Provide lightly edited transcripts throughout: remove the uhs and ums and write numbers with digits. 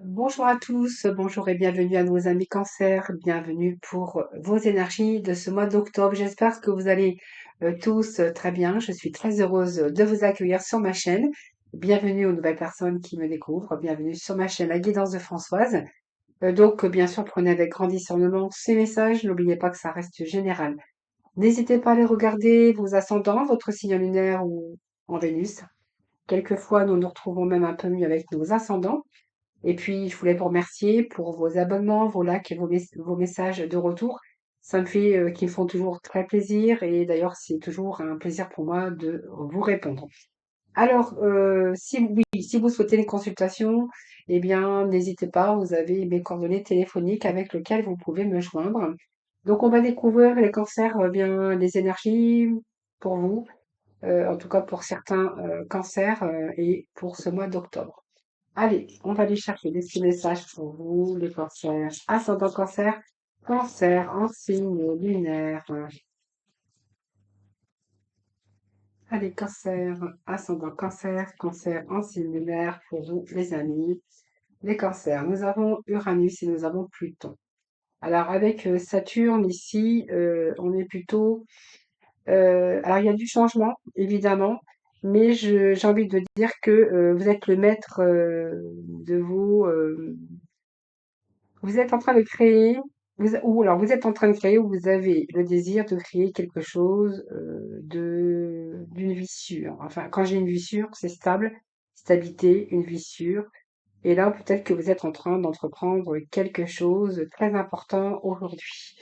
Bonjour à tous, bonjour et bienvenue à nos amis cancer, bienvenue pour vos énergies de ce mois d'octobre. J'espère que vous allez tous très bien. Je suis très heureuse de vous accueillir sur ma chaîne. Bienvenue aux nouvelles personnes qui me découvrent. Bienvenue sur ma chaîne La Guidance de Françoise. Bien sûr, prenez avec grand discernement ces messages. N'oubliez pas que ça reste général. N'hésitez pas à les regarder, vos ascendants, votre signe lunaire ou en Vénus. Quelquefois, nous nous retrouvons même un peu mieux avec nos ascendants. Et puis, je voulais vous remercier pour vos abonnements, vos likes et vos messages de retour. Ça me fait, qu'ils me font toujours très plaisir et d'ailleurs, c'est toujours un plaisir pour moi de vous répondre. Alors, si vous souhaitez une consultation, eh bien, n'hésitez pas, vous avez mes coordonnées téléphoniques avec lesquelles vous pouvez me joindre. Donc, on va découvrir les cancers, bien, les énergies pour vous, en tout cas pour certains cancers et pour ce mois d'octobre. Allez, on va aller chercher des petits messages pour vous, les cancers, ascendant cancer, cancer en signe lunaire. Allez, cancer, ascendant cancer, cancer en signe lunaire pour vous, les amis. Les cancers, nous avons Uranus et nous avons Pluton. Alors, avec Saturne ici, on est plutôt alors il y a du changement, évidemment, mais j'ai envie de dire que vous êtes le maître de vos, vous êtes en train de créer, ou alors vous êtes en train de créer, ou vous avez le désir de créer quelque chose d'une vie sûre. Enfin, quand j'ai une vie sûre, c'est stable, stabilité, une vie sûre. Et là, peut-être que vous êtes en train d'entreprendre quelque chose de très important aujourd'hui.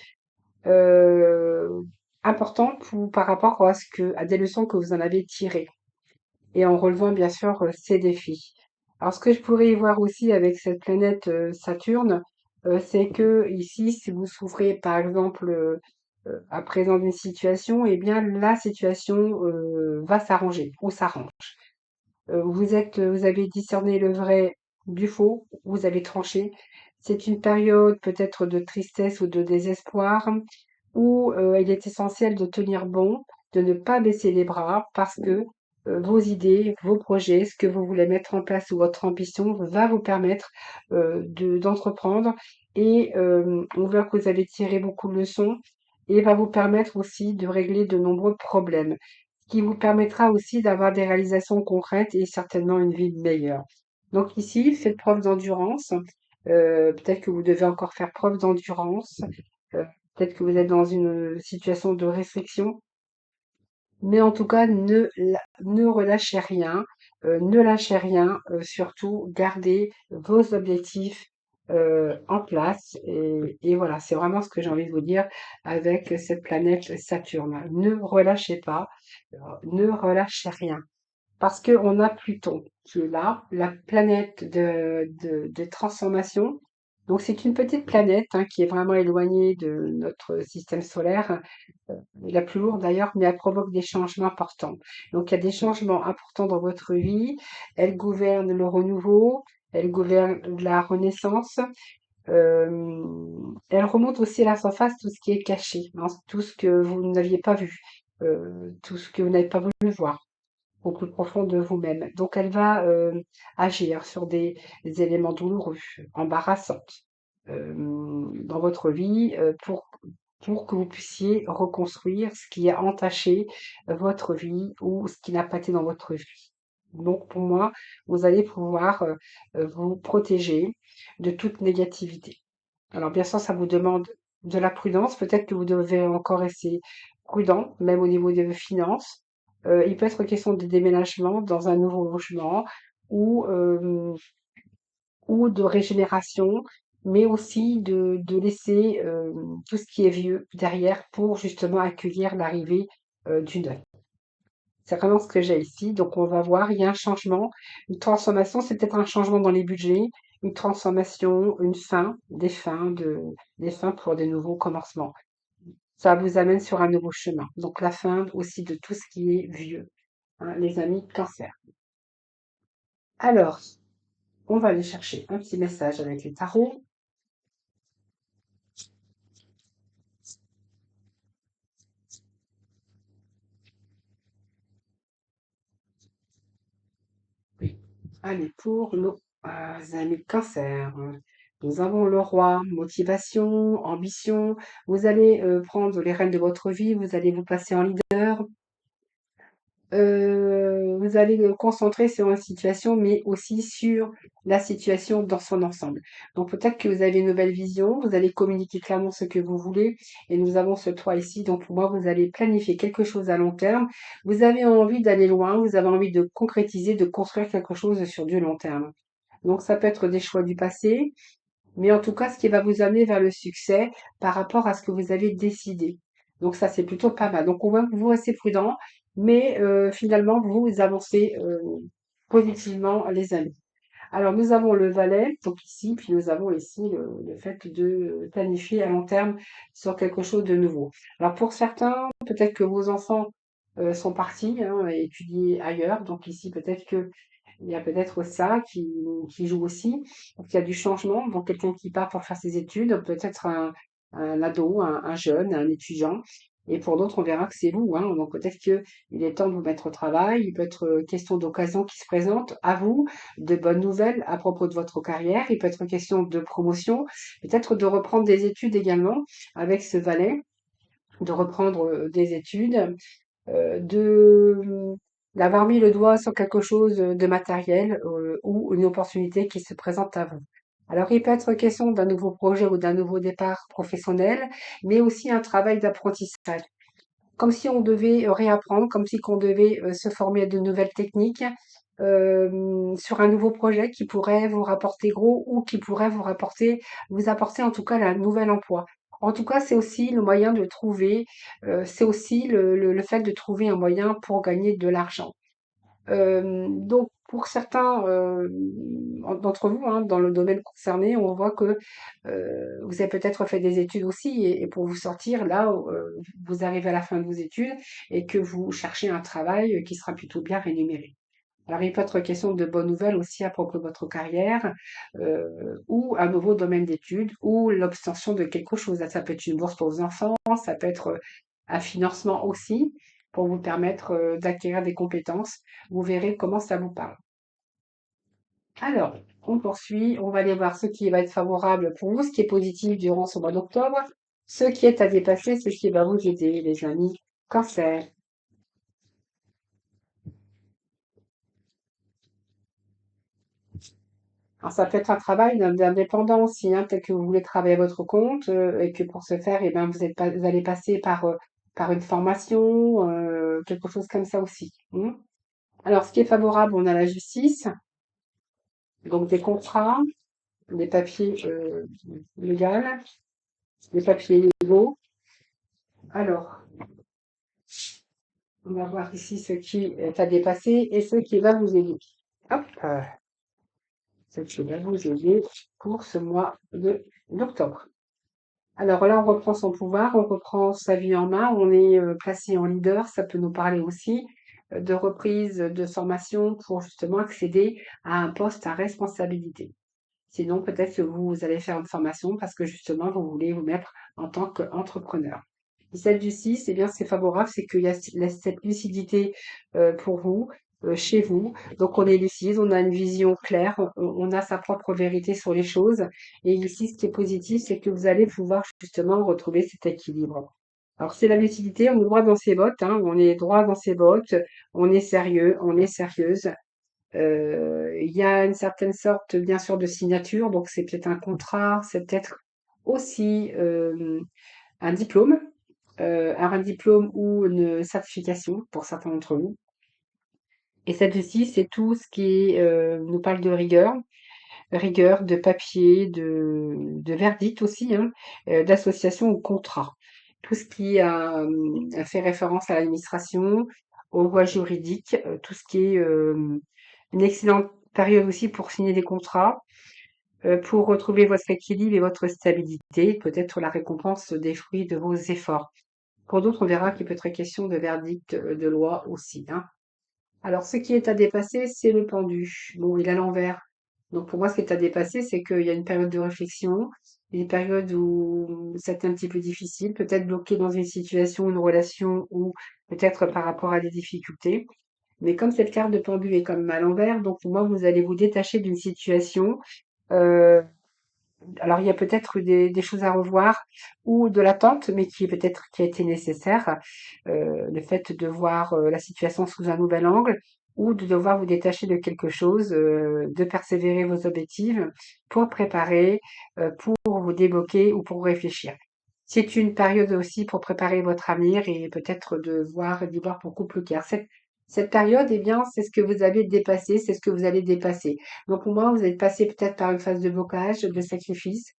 Euh, Important par rapport à des leçons que vous en avez tirées et en relevant bien sûr ces défis. Alors ce que je pourrais y voir aussi avec cette planète Saturne, c'est que ici, si vous souffrez par exemple à présent d'une situation, eh bien la situation va s'arranger ou s'arrange. Vous avez discerné le vrai du faux, vous avez tranché. C'est une période peut-être de tristesse ou de désespoir où il est essentiel de tenir bon, de ne pas baisser les bras parce que vos idées, vos projets, ce que vous voulez mettre en place ou votre ambition va vous permettre d'entreprendre et on voit que vous avez tiré beaucoup de leçons et va vous permettre aussi de régler de nombreux problèmes, ce qui vous permettra aussi d'avoir des réalisations concrètes et certainement une vie meilleure. Donc ici, faites preuve d'endurance. Peut-être que vous devez encore faire preuve d'endurance. Euh, Peut-être que vous êtes dans une situation de restriction, mais en tout cas, ne relâchez rien, ne lâchez rien, surtout gardez vos objectifs en place. Et voilà, c'est vraiment ce que j'ai envie de vous dire avec cette planète Saturne. Ne relâchez pas, ne relâchez rien. Parce qu'on a Pluton qui est là, la planète de transformation. Donc c'est une petite planète hein, qui est vraiment éloignée de notre système solaire, la plus lourde d'ailleurs, mais elle provoque des changements importants. Donc il y a des changements importants dans votre vie. Elle gouverne le renouveau, elle gouverne la renaissance. Elle remonte aussi à la surface tout ce qui est caché, hein, tout ce que vous n'aviez pas vu, tout ce que vous n'avez pas voulu voir au plus profond de vous-même. Donc elle va agir sur des éléments douloureux, embarrassants dans votre vie pour que vous puissiez reconstruire ce qui a entaché votre vie ou ce qui n'a pas été dans votre vie. Donc pour moi, vous allez pouvoir vous protéger de toute négativité. Alors bien sûr, ça vous demande de la prudence. Peut-être que vous devez encore rester prudent, même au niveau de vos finances. Il peut être question de déménagement dans un nouveau logement ou, euh, ou de régénération, mais aussi de laisser tout ce qui est vieux derrière pour justement accueillir l'arrivée du neuf. C'est vraiment ce que j'ai ici. Donc, on va voir, il y a un changement, une transformation. C'est peut-être un changement dans les budgets, une transformation, une fin, des fins pour des nouveaux commencements. Ça vous amène sur un nouveau chemin. Donc, la fin aussi de tout ce qui est vieux, hein, les amis cancer. Alors, on va aller chercher un petit message avec les tarots. Oui. Allez, pour l'eau. Vous avez le cancer. Nous avons le roi, motivation, ambition. Vous allez prendre les rênes de votre vie, vous allez vous passer en leader. Vous allez le concentrer sur une situation, mais aussi sur la situation dans son ensemble. Donc peut-être que vous avez une nouvelle vision, vous allez communiquer clairement ce que vous voulez, et nous avons ce 3 ici, donc pour moi, vous allez planifier quelque chose à long terme. Vous avez envie d'aller loin, vous avez envie de concrétiser, de construire quelque chose sur du long terme. Donc ça peut être des choix du passé, mais en tout cas, ce qui va vous amener vers le succès par rapport à ce que vous avez décidé. Donc ça, c'est plutôt pas mal. Donc on va vous rester prudent, mais finalement, vous avancez positivement, les amis. Alors nous avons le valet, donc ici, puis nous avons ici le fait de planifier à long terme sur quelque chose de nouveau. Alors pour certains, peut-être que vos enfants sont partis hein, étudier ailleurs, donc ici peut-être que il y a peut-être ça qui joue aussi. Donc, il y a du changement. Donc, quelqu'un qui part pour faire ses études, peut-être un ado, un jeune, un étudiant. Et pour d'autres, on verra que c'est vous. Hein. Donc, peut-être qu'il est temps de vous mettre au travail. Il peut être question d'occasion qui se présente à vous, de bonnes nouvelles à propos de votre carrière. Il peut être question de promotion, peut-être de reprendre des études également avec ce valet, de reprendre des études de d'avoir mis le doigt sur quelque chose de matériel ou une opportunité qui se présente à vous. Alors, il peut être question d'un nouveau projet ou d'un nouveau départ professionnel, mais aussi un travail d'apprentissage. Comme si on devait réapprendre, comme si on devait se former à de nouvelles techniques sur un nouveau projet qui pourrait vous rapporter gros ou qui pourrait vous apporter en tout cas un nouvel emploi. En tout cas, c'est aussi le moyen de trouver, c'est aussi le fait de trouver un moyen pour gagner de l'argent. Donc, pour certains d'entre vous, hein, dans le domaine concerné, on voit que vous avez peut-être fait des études aussi, et pour vous sortir, là, vous arrivez à la fin de vos études et que vous cherchez un travail qui sera plutôt bien rémunéré. Alors, il peut être question de bonnes nouvelles aussi à propos de votre carrière, ou un nouveau domaine d'études, ou l'obtention de quelque chose. Ça peut être une bourse pour vos enfants, ça peut être un financement aussi pour vous permettre d'acquérir des compétences. Vous verrez comment ça vous parle. Alors, on poursuit, on va aller voir ce qui va être favorable pour vous, ce qui est positif durant ce mois d'octobre, ce qui est à dépasser, ce qui va vous aider, les amis. Cancer. Alors, ça peut être un travail d'indépendant aussi, hein, peut-être que vous voulez travailler à votre compte et que pour ce faire, eh ben, vous allez passer par une formation, quelque chose comme ça aussi. Alors, ce qui est favorable, on a la justice, donc des contrats, des papiers légaux, des papiers légaux. Alors, on va voir ici ce qui est à dépasser et ce qui va vous aider. Hop, ce qui va vous aider pour ce mois d'octobre. Alors là, on reprend son pouvoir, on reprend sa vie en main, on est placé en leader, ça peut nous parler aussi de reprise de formation pour justement accéder à un poste à responsabilité. Sinon, peut-être que vous allez faire une formation parce que justement, vous voulez vous mettre en tant qu'entrepreneur. Et celle du 6, eh bien, c'est favorable, c'est qu'il y a cette lucidité pour vous, chez vous. Donc, on est lucide, on a une vision claire, on a sa propre vérité sur les choses. Et ici, ce qui est positif, c'est que vous allez pouvoir justement retrouver cet équilibre. Alors, c'est la lucidité, on est droit dans ses bottes, hein, on est droit dans ses bottes, on est sérieux, on est sérieuse. Il y a une certaine sorte, bien sûr, de signature, donc c'est peut-être un contrat, c'est peut-être aussi un diplôme, un diplôme ou une certification pour certains d'entre vous. Et cette aussi, c'est tout ce qui nous parle de rigueur, rigueur, de papier, de verdict aussi, hein, d'association ou contrat. Tout ce qui a fait référence à l'administration, aux voies juridiques, tout ce qui est une excellente période aussi pour signer des contrats, pour retrouver votre équilibre et votre stabilité, peut-être la récompense des fruits de vos efforts. Pour d'autres, on verra qu'il peut être question de verdict de loi aussi, hein. Alors, ce qui est à dépasser, c'est le pendu. Bon, il est à l'envers. Donc, pour moi, ce qui est à dépasser, c'est qu'il y a une période de réflexion, une période où c'est un petit peu difficile, peut-être bloqué dans une situation, une relation ou peut-être par rapport à des difficultés. Mais comme cette carte de pendu est comme à l'envers, donc pour moi, vous allez vous détacher d'une situation. euh, alors, il y a peut-être des choses à revoir ou de l'attente, mais qui est peut-être qui a été nécessaire. Le fait de voir la situation sous un nouvel angle ou de devoir vous détacher de quelque chose, de persévérer vos objectifs pour préparer, pour vous débloquer ou pour réfléchir. C'est une période aussi pour préparer votre avenir et peut-être d'y voir beaucoup plus clair. Cette période, eh bien, c'est ce que vous avez dépassé, c'est ce que vous allez dépasser. Donc, pour moi, vous êtes passé peut-être par une phase de blocage, de sacrifice,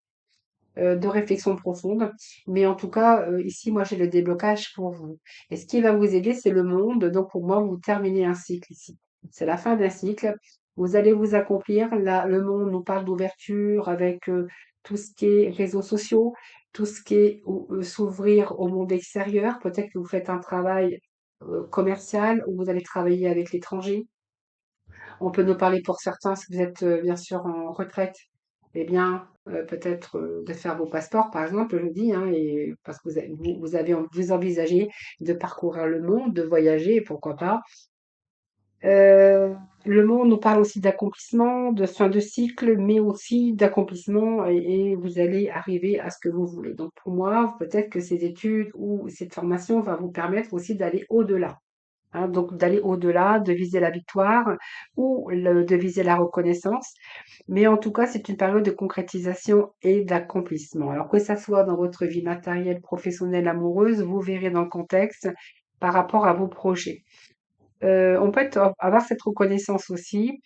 de réflexion profonde. Mais en tout cas, ici, moi, j'ai le déblocage pour vous. Et ce qui va vous aider, c'est le monde. Donc, pour moi, vous terminez un cycle ici. C'est la fin d'un cycle. Vous allez vous accomplir. Là, le monde nous parle d'ouverture avec tout ce qui est réseaux sociaux, tout ce qui est s'ouvrir au monde extérieur. Peut-être que vous faites un travail commercial où vous allez travailler avec l'étranger. On peut nous parler pour certains, si vous êtes bien sûr en retraite, eh bien, peut-être de faire vos passeports, par exemple, je dis, hein, et parce que vous envisagez de parcourir le monde, de voyager, pourquoi pas. Euh, le monde nous parle aussi d'accomplissement, de fin de cycle, mais aussi d'accomplissement, et vous allez arriver à ce que vous voulez. Donc, pour moi, peut-être que ces études ou cette formation va vous permettre aussi d'aller au-delà. Hein, donc d'aller au-delà, de viser la victoire ou de viser la reconnaissance. Mais en tout cas, c'est une période de concrétisation et d'accomplissement. Alors que ça soit dans votre vie matérielle, professionnelle, amoureuse, vous verrez dans le contexte par rapport à vos projets. On peut avoir cette reconnaissance aussi.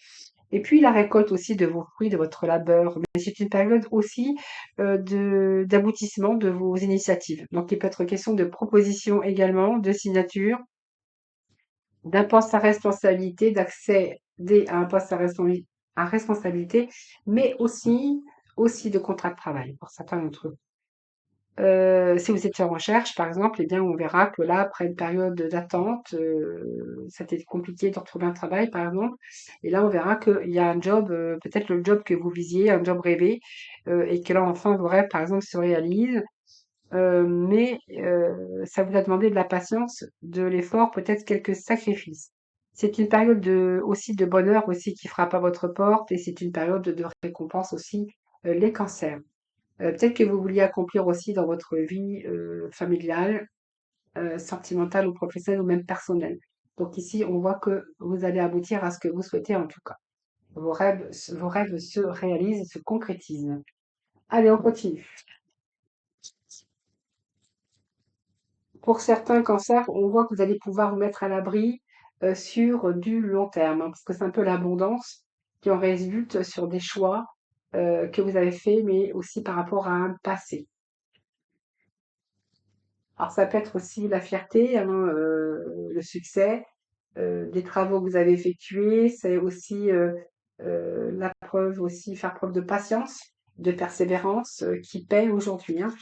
Et puis la récolte aussi de vos fruits, de votre labeur. Mais c'est une période aussi d'aboutissement de vos initiatives. Donc il peut être question de propositions également, de signatures d'un poste à responsabilité, d'accéder à un poste à responsabilité, mais aussi de contrat de travail pour certains d'entre eux. Si vous étiez en recherche, par exemple, eh bien, on verra que là, après une période d'attente, c'était compliqué de retrouver un travail, par exemple. Et là, on verra qu'il y a un job, peut-être le job que vous visiez, un job rêvé, et que là, enfin, vos rêves, par exemple, se réalisent. Mais ça vous a demandé de la patience, de l'effort, peut-être quelques sacrifices. C'est une période aussi de bonheur aussi qui frappe à votre porte et c'est une période de récompense aussi, les cancers. Peut-être que vous vouliez accomplir aussi dans votre vie familiale, sentimentale ou professionnelle ou même personnelle. Donc ici, on voit que vous allez aboutir à ce que vous souhaitez en tout cas. Vos rêves se réalisent et se concrétisent. Allez, on continue. Pour certains cancers, on voit que vous allez pouvoir vous mettre à l'abri sur du long terme, hein, parce que c'est un peu l'abondance qui en résulte sur des choix que vous avez faits, mais aussi par rapport à un passé. Alors ça peut être aussi la fierté, hein, le succès des travaux que vous avez effectués. C'est aussi la preuve aussi, faire preuve de patience, de persévérance qui paie aujourd'hui, hein.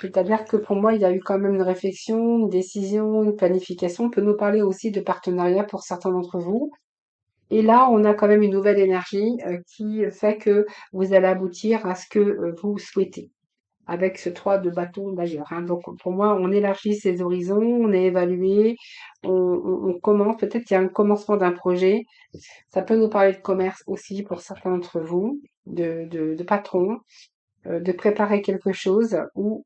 C'est-à-dire que pour moi, il y a eu quand même une réflexion, une décision, une planification. On peut nous parler aussi de partenariat pour certains d'entre vous. Et là, on a quand même une nouvelle énergie qui fait que vous allez aboutir à ce que vous souhaitez, avec ce 3 de bâton d'ailleurs, hein. Donc pour moi, on élargit ses horizons, on est évalué, on commence, peut-être qu'il y a un commencement d'un projet. Ça peut nous parler de commerce aussi pour certains d'entre vous, de patron, de préparer quelque chose ou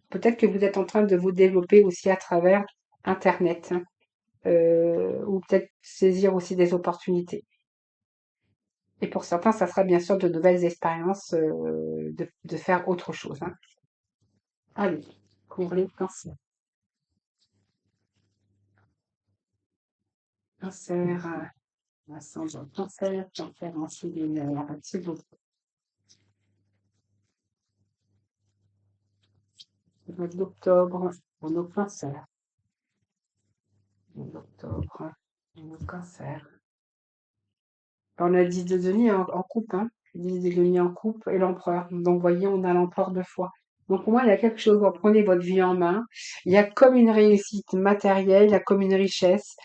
peut-être que vous êtes en train de vous développer aussi à travers Internet, hein, ou peut-être saisir aussi des opportunités. Et pour certains, ça sera bien sûr de nouvelles expériences, de faire autre chose, hein. Allez, pour les cancers. Cancer, ascendant cancer, cancer en lunaire, s'il vous plaît. Le mois d'octobre, pour nos cancers. L'octobre, pour nos cancers. On a 10 de denier en coupe, hein. 10 de denier en coupe et l'empereur. Donc, vous voyez, on a l'empereur deux fois. Donc, pour moi, il y a quelque chose, vous prenez votre vie en main. Il y a comme une réussite matérielle, il y a comme une richesse.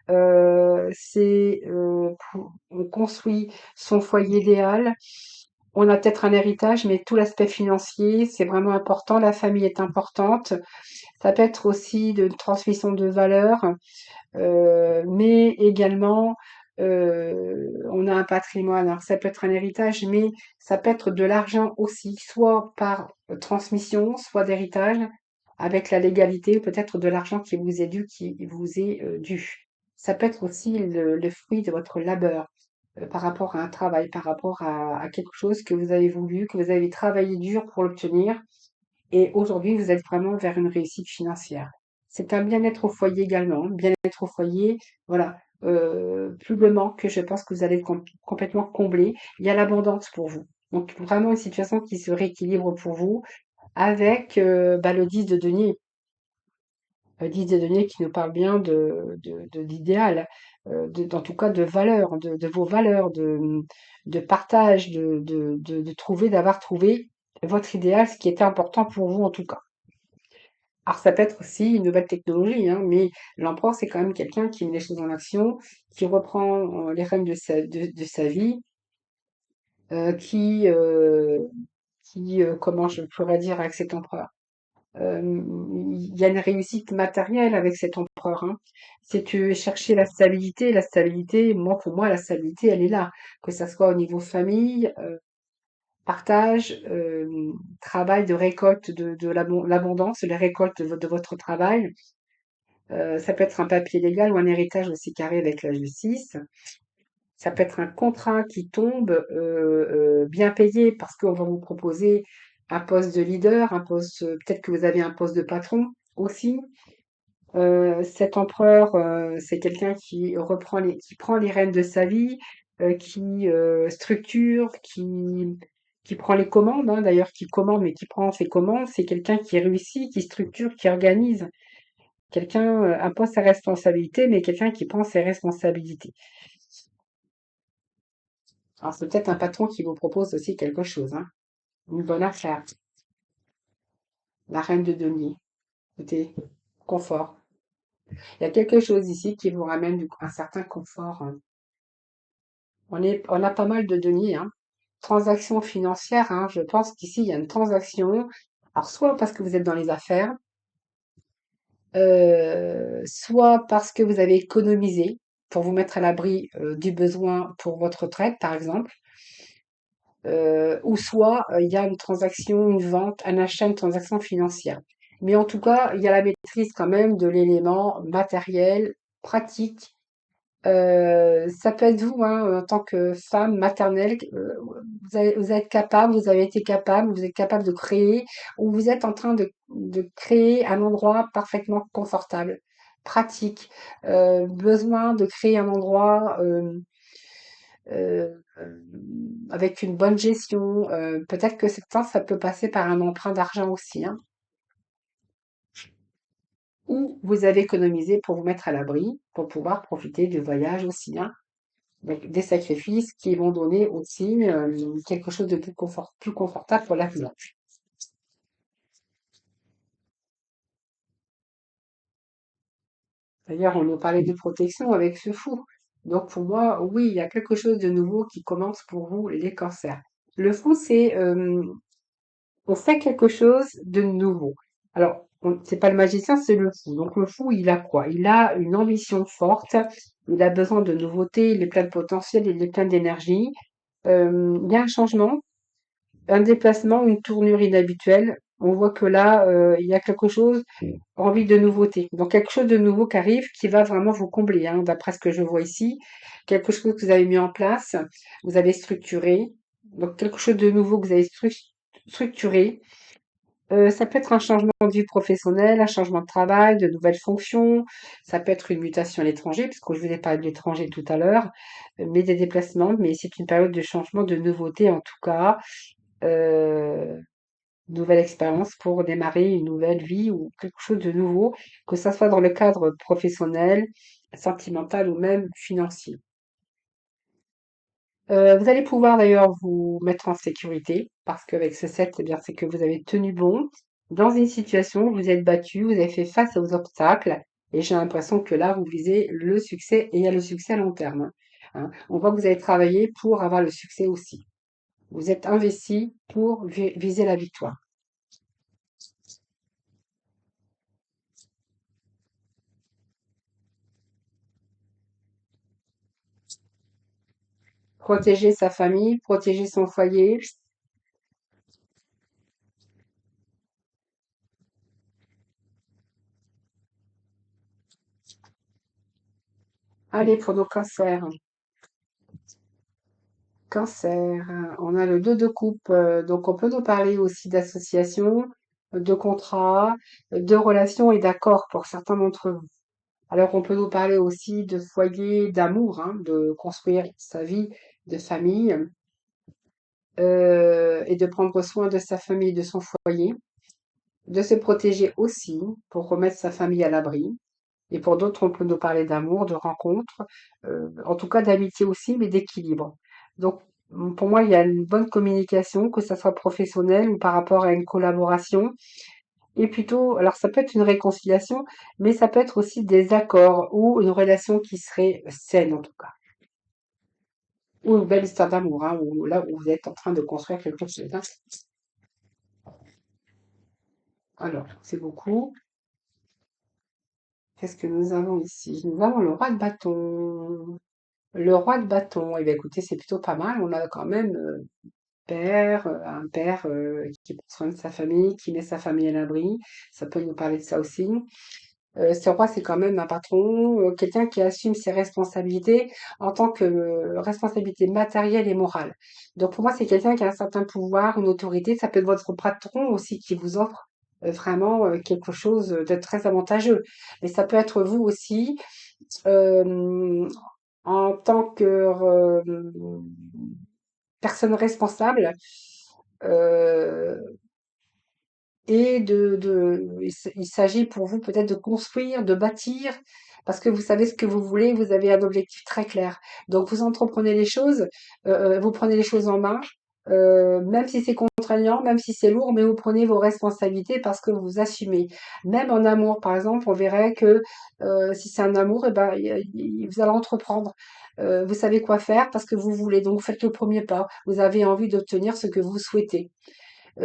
On construit son foyer idéal. On a peut-être un héritage, mais tout l'aspect financier, c'est vraiment important. La famille est importante. Ça peut être aussi de transmission de valeurs, mais également, on a un patrimoine. Alors ça peut être un héritage, mais ça peut être de l'argent aussi, soit par transmission, soit d'héritage, avec la légalité, peut-être de l'argent qui vous est dû, qui vous est dû. Ça peut être aussi le fruit de votre labeur, par rapport à un travail, par rapport à quelque chose que vous avez voulu, que vous avez travaillé dur pour l'obtenir, et aujourd'hui, vous êtes vraiment vers une réussite financière. C'est un bien-être au foyer également. Bien-être au foyer, voilà. Plus le manque, je pense que vous allez complètement combler. Il y a l'abondance pour vous. Donc vraiment une situation qui se rééquilibre pour vous avec le 10 de denier. Le 10 de denier qui nous parle bien d'idéal, en tout cas de valeurs, de vos valeurs, de partage, de trouver, d'avoir trouvé votre idéal, ce qui était important pour vous en tout cas. Alors ça peut être aussi une nouvelle technologie, hein, mais l'empereur, c'est quand même quelqu'un qui met les choses en action, qui reprend les rênes de sa vie, euh, qui, euh, comment je pourrais dire avec cet empereur? Il y a une réussite matérielle avec cet empereur, hein. Si tu veux chercher la stabilité, moi, pour moi, la stabilité, elle est là. Que ça soit au niveau famille, partage, travail de récolte de l'abondance, les récoltes de votre travail. Ça peut être un papier légal ou un héritage aussi carré avec la justice. Ça peut être un contrat qui tombe bien payé parce qu'on va vous proposer un poste de leader, un poste, peut-être que vous avez un poste de patron aussi. Cet empereur, c'est quelqu'un qui qui prend les rênes de sa vie, qui structure, qui prend les commandes, hein, d'ailleurs, qui commande, mais qui prend ses commandes. C'est quelqu'un qui réussit, qui structure, qui organise. Quelqu'un, un poste à responsabilité, mais quelqu'un qui prend ses responsabilités. Alors, c'est peut-être un patron qui vous propose aussi quelque chose, hein. Une bonne affaire. La reine de denier. Écoutez, confort. Il y a quelque chose ici qui vous ramène un certain confort, hein. On a pas mal de deniers, hein. Transactions financières, hein. Je pense qu'ici, il y a une transaction. Alors, soit parce que vous êtes dans les affaires, soit parce que vous avez économisé pour vous mettre à l'abri du besoin pour votre retraite, par exemple. Ou soit il y a une transaction, une vente, un achat, une transaction financière. Mais en tout cas, il y a la maîtrise quand même de l'élément matériel, pratique. Ça peut être vous, hein, en tant que femme maternelle, vous êtes capable, vous avez été capable, vous êtes capable de créer, ou vous êtes en train de créer un endroit parfaitement confortable, pratique. Besoin de créer un endroit avec une bonne gestion. Peut-être que ça peut passer par un emprunt d'argent aussi, hein, ou vous avez économisé pour vous mettre à l'abri, pour pouvoir profiter du voyage aussi, hein. Donc, des sacrifices qui vont donner aussi quelque chose de plus confortable pour l'avenir. D'ailleurs, on nous parlait de protection avec ce fou. Donc, pour moi, oui, il y a quelque chose de nouveau qui commence pour vous, les cancers. Le fou, c'est on fait quelque chose de nouveau. Alors, c'est pas le magicien, c'est le fou. Donc le fou, il a quoi? Il a une ambition forte, il a besoin de nouveautés, il est plein de potentiel, il est plein d'énergie. Il y a un changement, un déplacement, une tournure inhabituelle. On voit que là, il y a quelque chose, envie de nouveauté. Donc quelque chose de nouveau qui arrive, qui va vraiment vous combler, hein, d'après ce que je vois ici. Quelque chose que vous avez mis en place, vous avez structuré. Donc quelque chose de nouveau que vous avez structuré. Ça peut être un changement de vie professionnelle, un changement de travail, de nouvelles fonctions. Ça peut être une mutation à l'étranger, puisque je vous ai parlé de l'étranger tout à l'heure, mais des déplacements. Mais c'est une période de changement, de nouveauté en tout cas. Euh, Nouvelle expérience pour démarrer une nouvelle vie ou quelque chose de nouveau, que ça soit dans le cadre professionnel, sentimental ou même financier. Vous allez pouvoir d'ailleurs vous mettre en sécurité parce qu'avec ce 7, eh bien, c'est que vous avez tenu bon dans une situation, vous êtes battu, vous avez fait face aux obstacles et j'ai l'impression que là, vous visez le succès et il y a le succès à long terme, hein. On voit que vous avez travaillé pour avoir le succès aussi. Vous êtes investi pour viser la victoire. Protéger sa famille, protéger son foyer. Allez, pour nos cancers. Cancer, on a le 2 de coupe, donc on peut nous parler aussi d'association, de contrat, de relations et d'accords pour certains d'entre vous. Alors on peut nous parler aussi de foyer, d'amour, hein, de construire sa vie de famille, et de prendre soin de sa famille, de son foyer, de se protéger aussi pour remettre sa famille à l'abri. Et pour d'autres, on peut nous parler d'amour, de rencontres, en tout cas d'amitié aussi, mais d'équilibre. Donc, pour moi, il y a une bonne communication, que ça soit professionnel ou par rapport à une collaboration. Et plutôt, alors ça peut être une réconciliation, mais ça peut être aussi des accords ou une relation qui serait saine en tout cas. Ou une belle histoire d'amour, hein, où, là où vous êtes en train de construire quelque chose, hein. Alors, c'est beaucoup. Qu'est-ce que nous avons ici? Nous avons le roi de bâton. Le roi de bâton, eh bien, écoutez, c'est plutôt pas mal. On a quand même un père qui prend soin de sa famille, qui met sa famille à l'abri. Ça peut nous parler de ça aussi. Ce roi, c'est quand même un patron, quelqu'un qui assume ses responsabilités en tant que responsabilité matérielle et morale. Donc pour moi, c'est quelqu'un qui a un certain pouvoir, une autorité. Ça peut être votre patron aussi qui vous offre vraiment quelque chose de très avantageux. Mais ça peut être vous aussi euh, en tant que personne responsable. euh, et il s'agit pour vous peut-être de construire, de bâtir, parce que vous savez ce que vous voulez, vous avez un objectif très clair. Donc vous entreprenez les choses, vous prenez les choses en main, même si c'est contraignant, même si c'est lourd, mais vous prenez vos responsabilités parce que vous assumez. Même en amour, par exemple, on verrait que si c'est un amour, eh ben, vous allez entreprendre. Vous savez quoi faire parce que vous voulez, donc faites le premier pas. Vous avez envie d'obtenir ce que vous souhaitez.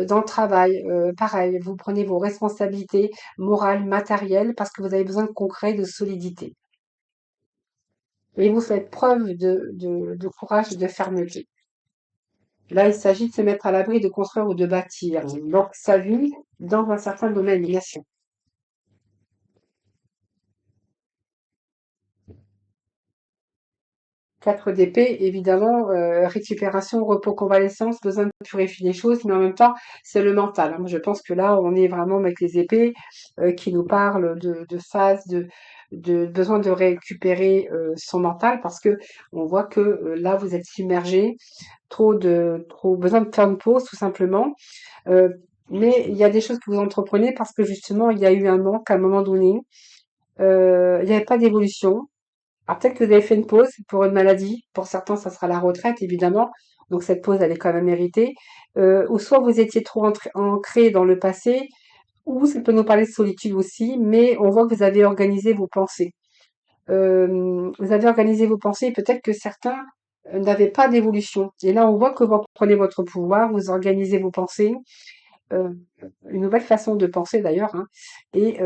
Dans le travail, pareil, vous prenez vos responsabilités morales, matérielles, parce que vous avez besoin de concret, de solidité. Et vous faites preuve de courage et de fermeté. Là, il s'agit de se mettre à l'abri, de construire ou de bâtir. Donc, sa vie dans un certain domaine, bien sûr. 4 d'épée, évidemment, récupération, repos, convalescence, besoin de purifier les choses, mais en même temps, c'est le mental, hein. Moi, je pense que là, on est vraiment avec les épées qui nous parlent de phase, de besoin de récupérer son mental parce que on voit que là, vous êtes submergé, trop besoin de faire une pause, tout simplement. Euh, mais il y a des choses que vous entreprenez parce que justement, il y a eu un manque à un moment donné. Il n'y avait pas d'évolution. Alors peut-être que vous avez fait une pause pour une maladie. Pour certains, ça sera la retraite, évidemment. Donc cette pause, elle est quand même méritée. Ou soit vous étiez trop ancré dans le passé, ou ça peut nous parler de solitude aussi, mais on voit que vous avez organisé vos pensées. Vous avez organisé vos pensées, peut-être que certains n'avaient pas d'évolution. Et là, on voit que vous prenez votre pouvoir, vous organisez vos pensées, euh, une nouvelle façon de penser d'ailleurs, hein, et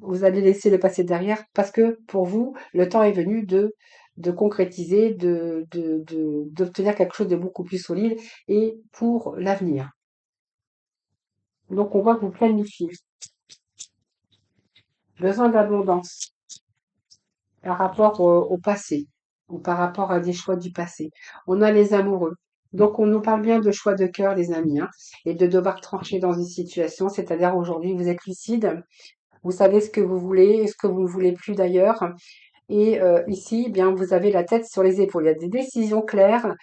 vous allez laisser le passé derrière parce que pour vous, le temps est venu de concrétiser, d'obtenir quelque chose de beaucoup plus solide et pour l'avenir. Donc on voit que vous planifiez. Besoin d'abondance par rapport au passé ou par rapport à des choix du passé. On a les amoureux. Donc on nous parle bien de choix de cœur, les amis, hein, et de devoir trancher dans une situation, c'est-à-dire aujourd'hui vous êtes lucide, vous savez ce que vous voulez et ce que vous ne voulez plus d'ailleurs. Et ici, eh bien, vous avez la tête sur les épaules. Il y a des décisions claires.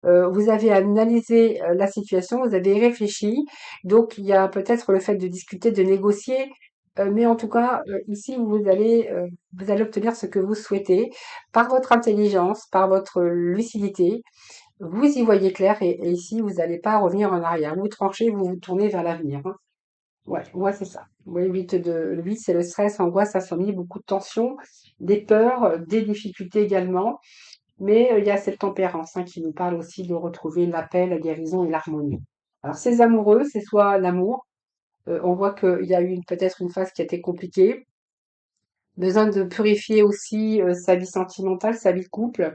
Vous avez analysé la situation, vous avez réfléchi. Donc, il y a peut-être le fait de discuter, de négocier. Mais en tout cas, ici, vous allez obtenir ce que vous souhaitez par votre intelligence, par votre lucidité. Vous y voyez clair et ici, vous n'allez pas revenir en arrière. Vous tranchez, vous vous tournez vers l'avenir, hein. Ouais, c'est ça. Oui, le 8, c'est le stress, angoisse, insomnie, beaucoup de tensions, des peurs, des difficultés également. mais il y a cette tempérance hein, qui nous parle aussi de retrouver la paix, la guérison et l'harmonie. Alors, ces amoureux, c'est soit l'amour, on voit qu'il y a eu peut-être une phase qui a été compliquée, besoin de purifier aussi sa vie sentimentale, sa vie de couple,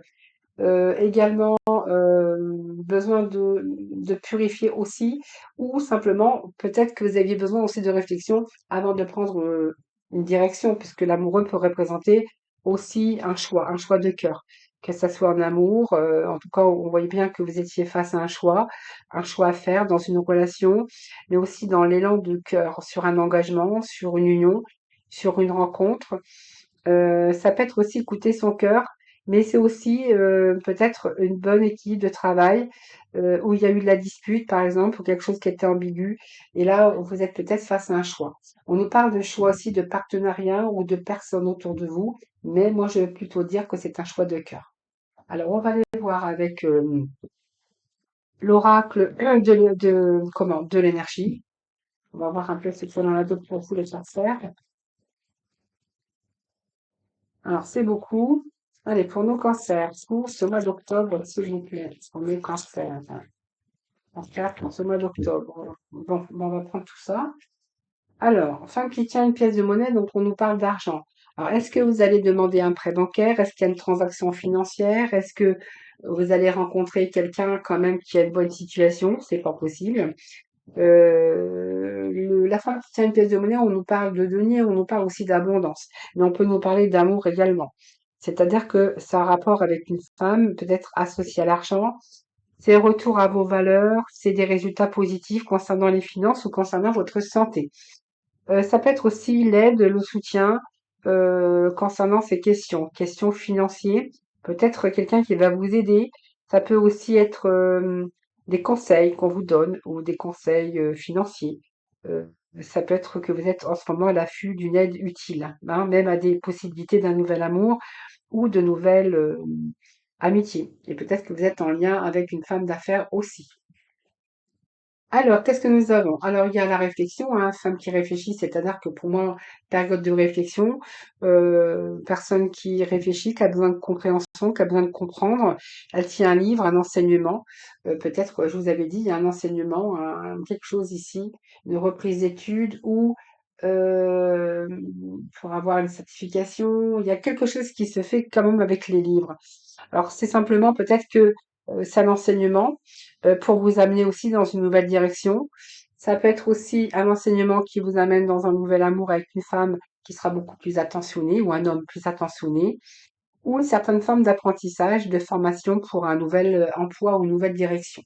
également besoin de purifier aussi, ou simplement peut-être que vous aviez besoin aussi de réflexion avant de prendre une direction, puisque l'amoureux peut représenter aussi un choix de cœur. Que ça soit en amour, en tout cas, on voyait bien que vous étiez face à un choix à faire dans une relation, mais aussi dans l'élan de cœur, sur un engagement, sur une union, sur une rencontre. Ça peut être aussi écouter son cœur, mais c'est aussi peut-être une bonne équipe de travail où il y a eu de la dispute, par exemple, ou quelque chose qui était ambigu. Et là, vous êtes peut-être face à un choix. On nous parle de choix aussi de partenariat ou de personnes autour de vous, mais moi, je vais plutôt dire que c'est un choix de cœur. Alors, on va aller voir avec l'oracle de l'énergie. On va voir un peu ce qu'on en a d'autres pour vous les faire faire. Alors, c'est beaucoup. Allez, pour nos cancers, pour ce mois d'octobre, s'il vous plaît, pour nos cancers, cancer pour ce mois d'octobre. Bon, on va prendre tout ça. Alors, femme qui tient une pièce de monnaie, donc on nous parle d'argent. Alors, est-ce que vous allez demander un prêt bancaire? Est-ce qu'il y a une transaction financière? Est-ce que vous allez rencontrer quelqu'un quand même qui a une bonne situation? C'est pas possible. La femme qui tient une pièce de monnaie, on nous parle de denier, on nous parle aussi d'abondance, mais on peut nous parler d'amour également. C'est-à-dire que ça a un rapport avec une femme, peut-être associée à l'argent, c'est retour à vos valeurs, c'est des résultats positifs concernant les finances ou concernant votre santé. Ça peut être aussi l'aide, le soutien concernant ces questions financières. Peut-être quelqu'un qui va vous aider. Ça peut aussi être des conseils qu'on vous donne ou des conseils financiers. Euh, Ça peut être que vous êtes en ce moment à l'affût d'une aide utile, hein, même à des possibilités d'un nouvel amour ou de nouvelles amitiés. Et peut-être que vous êtes en lien avec une femme d'affaires aussi. Alors, qu'est-ce que nous avons? Alors, il y a la réflexion, hein, femme qui réfléchit, c'est-à-dire que pour moi, période de réflexion, personne qui réfléchit, qui a besoin de compréhension, qui a besoin de comprendre. Elle tient un livre, un enseignement. Peut-être, je vous avais dit, il y a un enseignement, quelque chose ici, une reprise d'études ou euh, pour avoir une certification. Il y a quelque chose qui se fait quand même avec les livres. Alors, c'est simplement peut-être que c'est un enseignement pour vous amener aussi dans une nouvelle direction. Ça peut être aussi un enseignement qui vous amène dans un nouvel amour avec une femme qui sera beaucoup plus attentionnée ou un homme plus attentionné, ou une certaine forme d'apprentissage, de formation pour un nouvel emploi ou une nouvelle direction.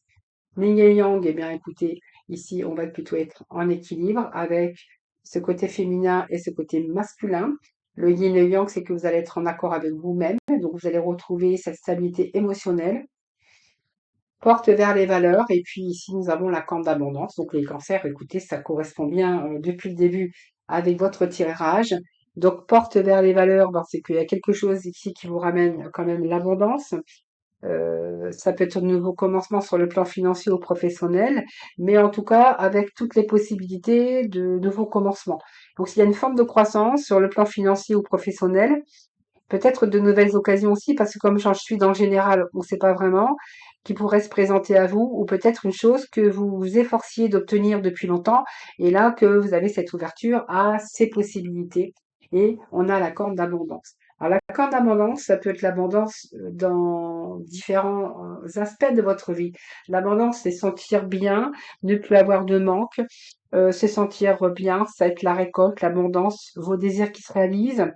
Le yin et yang, eh bien écoutez, ici on va plutôt être en équilibre avec ce côté féminin et ce côté masculin. Le yin et le yang, c'est que vous allez être en accord avec vous-même, donc vous allez retrouver cette stabilité émotionnelle, porte vers les valeurs, et puis ici nous avons la corne d'abondance. Donc les cancers, écoutez, ça correspond bien depuis le début avec votre tirage. Donc porte vers les valeurs, ben, c'est qu'il y a quelque chose ici qui vous ramène quand même l'abondance. Ça peut être un nouveau commencement sur le plan financier ou professionnel, mais en tout cas avec toutes les possibilités de nouveaux commencements. Donc s'il y a une forme de croissance sur le plan financier ou professionnel, peut-être de nouvelles occasions aussi, parce que comme j'en suis dans le général, on ne sait pas vraiment, qui pourrait se présenter à vous, ou peut-être une chose que vous vous efforciez d'obtenir depuis longtemps, et là que vous avez cette ouverture à ces possibilités, et on a la corne d'abondance. Alors la corne d'abondance, ça peut être l'abondance dans différents aspects de votre vie. L'abondance, c'est sentir bien, ne plus avoir de manque, se sentir bien, ça va être la récolte, l'abondance, vos désirs qui se réalisent,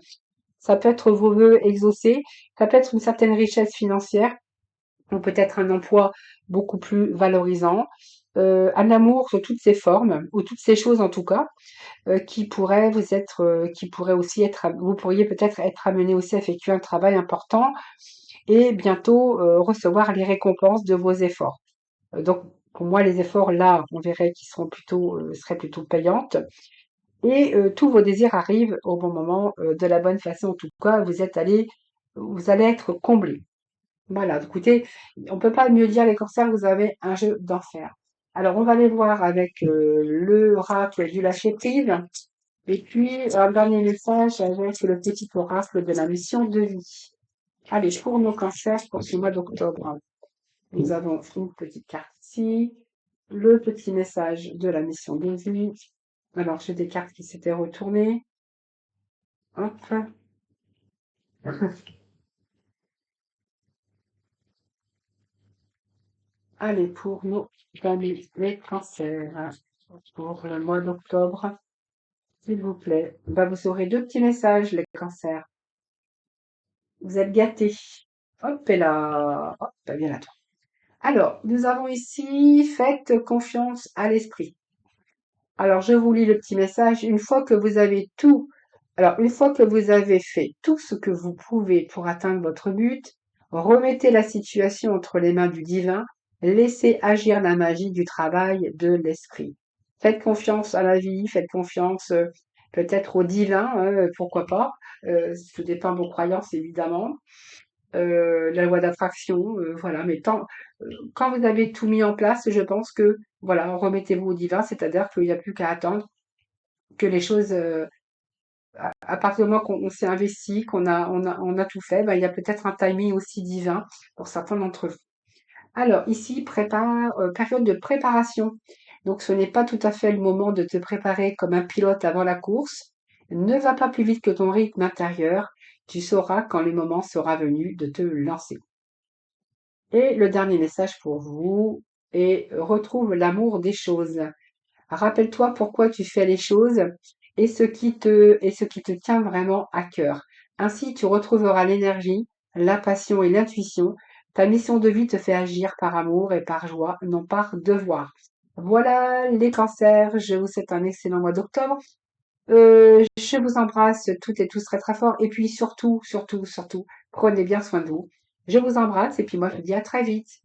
ça peut être vos vœux exaucés, ça peut être une certaine richesse financière, ou peut-être un emploi beaucoup plus valorisant, un amour sous toutes ses formes, ou toutes ces choses en tout cas, qui pourraient aussi être, vous pourriez peut-être être amené aussi à effectuer un travail important et bientôt recevoir les récompenses de vos efforts. Donc pour moi, les efforts là, on verrait qu'ils seraient plutôt payantes. Et tous vos désirs arrivent au bon moment, de la bonne façon. En tout cas, vous allez être comblés. Voilà, écoutez, on peut pas mieux dire les cancers, vous avez un jeu d'enfer. Alors, on va aller voir avec l'oracle du lâcher-prise. Et puis, un dernier message avec le petit oracle de la mission de vie. Allez, pour nos cancers, pour ce mois d'octobre, nous avons une petite carte ici, le petit message de la mission de vie. Alors, j'ai des cartes qui s'étaient retournées. Hop. Allez, pour nos amis les cancers, pour le mois d'octobre, s'il vous plaît. Bah, vous aurez deux petits messages, les cancers. Vous êtes gâtés. Hop, et là. Hop, bien là. Alors, nous avons ici, faites confiance à l'esprit. Alors, je vous lis le petit message. Une fois que vous avez fait tout ce que vous pouvez pour atteindre votre but, remettez la situation entre les mains du divin, laissez agir la magie du travail de l'esprit. Faites confiance à la vie, faites confiance peut-être au divin, hein, pourquoi pas. Tout dépend de vos croyances, évidemment. La loi d'attraction, voilà. Mais quand vous avez tout mis en place, je pense que, voilà, remettez-vous au divin, c'est-à-dire qu'il n'y a plus qu'à attendre que les choses, à partir du moment qu'on s'est investi, qu'on a tout fait, ben, il y a peut-être un timing aussi divin pour certains d'entre vous. Alors, ici, période de préparation. Donc, ce n'est pas tout à fait le moment de te préparer comme un pilote avant la course. Ne va pas plus vite que ton rythme intérieur. Tu sauras quand le moment sera venu de te lancer. Et le dernier message pour vous est retrouve l'amour des choses. Rappelle-toi pourquoi tu fais les choses et ce qui te tient vraiment à cœur. Ainsi, tu retrouveras l'énergie, la passion et l'intuition. Ta mission de vie te fait agir par amour et par joie, non par devoir. Voilà les cancers. Je vous souhaite un excellent mois d'octobre. Je vous embrasse toutes et tous très très fort. Et puis surtout, surtout, surtout, prenez bien soin de vous. Je vous embrasse et puis moi je vous dis à très vite.